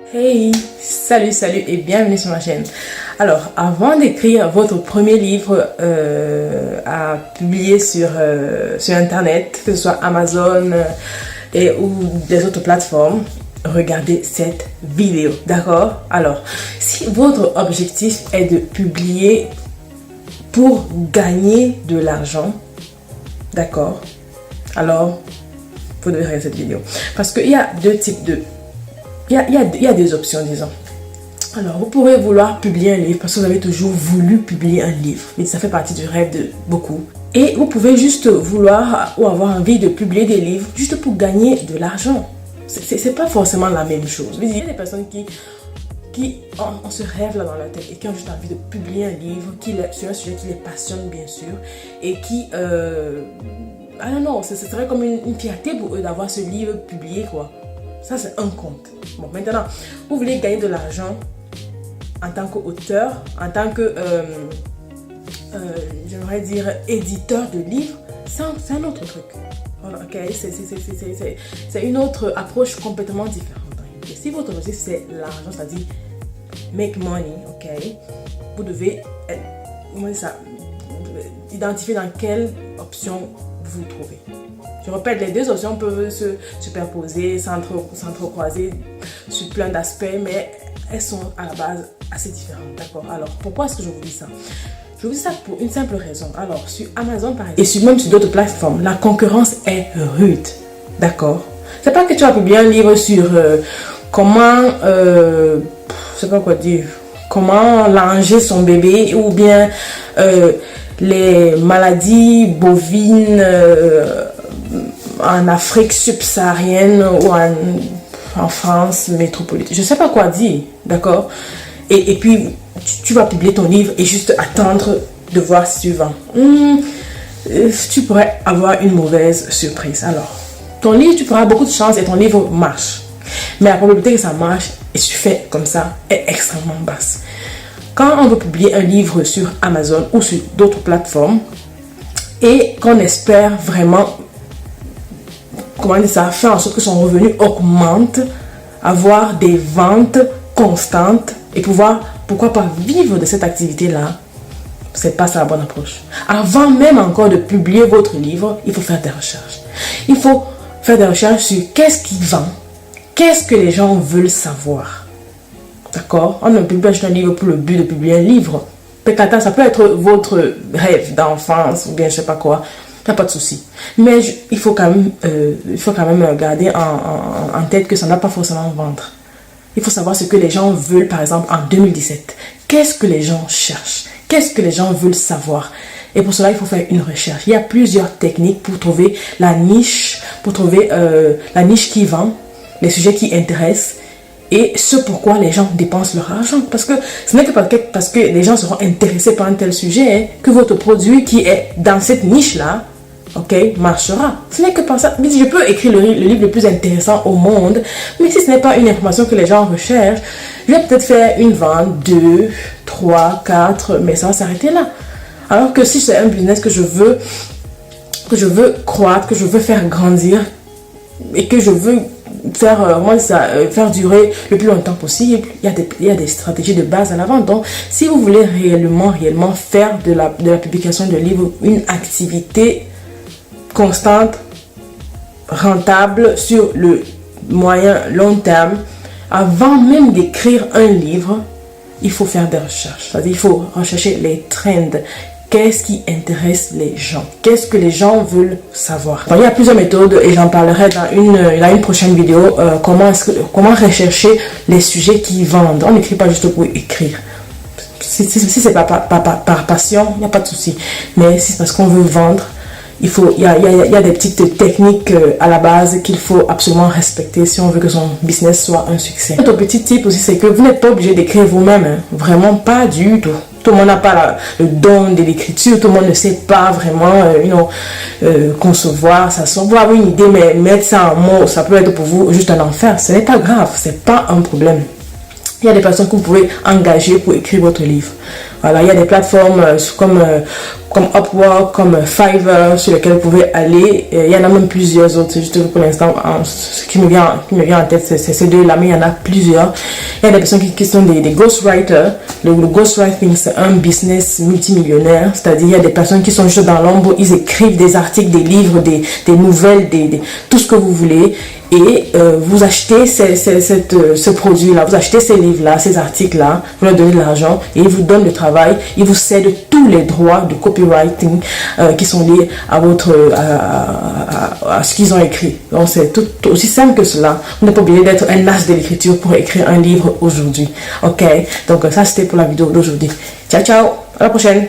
Hey, salut et bienvenue sur ma chaîne. Alors, avant d'écrire votre premier livre à publier sur internet, que ce soit Amazon ou des autres plateformes, regardez cette vidéo, d'accord? Alors, si votre objectif est de publier pour gagner de l'argent, d'accord? Alors, vous devez regarder cette vidéo. Parce qu'il y a deux types de... Il y a des options, disons. Alors, vous pourrez vouloir publier un livre parce que vous avez toujours voulu publier un livre. Et ça fait partie du rêve de beaucoup. Et vous pouvez juste vouloir ou avoir envie de publier des livres juste pour gagner de l'argent. C'est pas forcément la même chose. Il y a des personnes qui ont ce rêve-là dans leur tête et qui ont juste envie de publier un livre sur un sujet qui les passionne, bien sûr. Et qui... ah non, ce serait comme une fierté pour eux d'avoir ce livre publié, quoi. Ça, c'est un compte. Bon, maintenant, vous voulez gagner de l'argent en tant qu'auteur, en tant que, j'aimerais dire, éditeur de livres. C'est un autre truc. Voilà, ok, c'est une autre approche complètement différente. Et si votre objectif, c'est l'argent, c'est-à-dire make money, ok, vous devez identifier dans quelle option vous vous trouvez. Je répète, les deux options peuvent se superposer, s'entrecroiser sur plein d'aspects, mais elles sont à la base assez différentes, d'accord? Alors, pourquoi est-ce que je vous dis ça? Je vous dis ça pour une simple raison. Alors, sur Amazon, par exemple, et même sur d'autres plateformes, la concurrence est rude, d'accord? C'est pas que tu vas publier un livre sur comment, je sais pas quoi dire, comment langer son bébé, ou bien les maladies bovines en Afrique subsaharienne ou en France métropolitaine. Je ne sais pas quoi dire, d'accord? Et puis, tu vas publier ton livre et juste attendre de voir si tu vends. Tu pourrais avoir une mauvaise surprise. Alors, ton livre, tu pourras beaucoup de chance et ton livre marche. Mais la probabilité que ça marche et tu fais comme ça est extrêmement basse. Quand on veut publier un livre sur Amazon ou sur d'autres plateformes et qu'on espère vraiment, comment dire ça, faire en sorte que son revenu augmente, avoir des ventes constantes et pouvoir, pourquoi pas, vivre de cette activité-là, c'est pas ça la bonne approche. Avant même encore de publier votre livre, il faut faire des recherches. Il faut faire des recherches sur qu'est-ce qui vend, qu'est-ce que les gens veulent savoir. D'accord? On ne publie pas juste un livre pour le but de publier un livre. Peut-être ça peut être votre rêve d'enfance ou bien je sais pas quoi. Il n'y a pas de souci. Mais il faut quand même garder en tête que ça n'a pas forcément vendre. Il faut savoir ce que les gens veulent, par exemple, en 2017. Qu'est-ce que les gens cherchent? Qu'est-ce que les gens veulent savoir? Et pour cela, il faut faire une recherche. Il y a plusieurs techniques pour trouver la niche, la niche qui vend, les sujets qui intéressent et ce pourquoi les gens dépensent leur argent. Parce que ce n'est que parce que les gens seront intéressés par un tel sujet que votre produit qui est dans cette niche-là, ok, marchera. Ce n'est que par ça. Je peux écrire le livre le plus intéressant au monde, mais si ce n'est pas une information que les gens recherchent, je vais peut-être faire une vente, 2, 3, 4, mais ça va s'arrêter là. Alors que si c'est un business que je veux croître, que je veux faire grandir et que je veux faire durer le plus longtemps possible, il y a des stratégies de base à la vente. Donc, si vous voulez réellement faire de la publication de livres une activité constante, rentable sur le moyen long terme, avant même d'écrire un livre, il faut faire des recherches. C'est-à-dire, il faut rechercher les trends. Qu'est-ce qui intéresse les gens? Qu'est-ce que les gens veulent savoir? Bon, il y a plusieurs méthodes et j'en parlerai dans une prochaine vidéo. Comment rechercher les sujets qui vendent. On n'écrit pas juste pour écrire. Si c'est pas par passion, il n'y a pas de souci. Mais si c'est parce qu'on veut vendre, il y a des petites techniques à la base qu'il faut absolument respecter si on veut que son business soit un succès. Un autre petit tip aussi, c'est que vous n'êtes pas obligé d'écrire vous-même. Hein. Vraiment pas du tout. Tout le monde n'a pas le don de l'écriture, tout le monde ne sait pas vraiment concevoir ça. Vous avez une idée, mais mettre ça en mots, ça peut être pour vous juste un enfer. Ce n'est pas grave, ce n'est pas un problème. Il y a des personnes que vous pouvez engager pour écrire votre livre. Voilà, il y a des plateformes comme Upwork, comme Fiverr, sur lesquelles vous pouvez aller. Il y en a même plusieurs autres. C'est juste pour l'instant, ce qui me vient en tête, c'est ces deux-là, mais il y en a plusieurs. Il y a des personnes qui sont des ghostwriters. Le ghostwriting, c'est un business multimillionnaire. C'est-à-dire, il y a des personnes qui sont juste dans l'ombre. Ils écrivent des articles, des livres, des nouvelles, tout ce que vous voulez. Et vous achetez ce produit-là, vous achetez ces livres-là, ces articles-là, vous leur donnez de l'argent et ils vous donnent le travail, ils vous cèdent tous les droits de copywriting qui sont liés à à ce qu'ils ont écrit. Donc c'est tout aussi simple que cela. Vous n'êtes pas obligé d'être un as de l'écriture pour écrire un livre aujourd'hui. Ok, donc ça c'était pour la vidéo d'aujourd'hui. Ciao ciao, à la prochaine.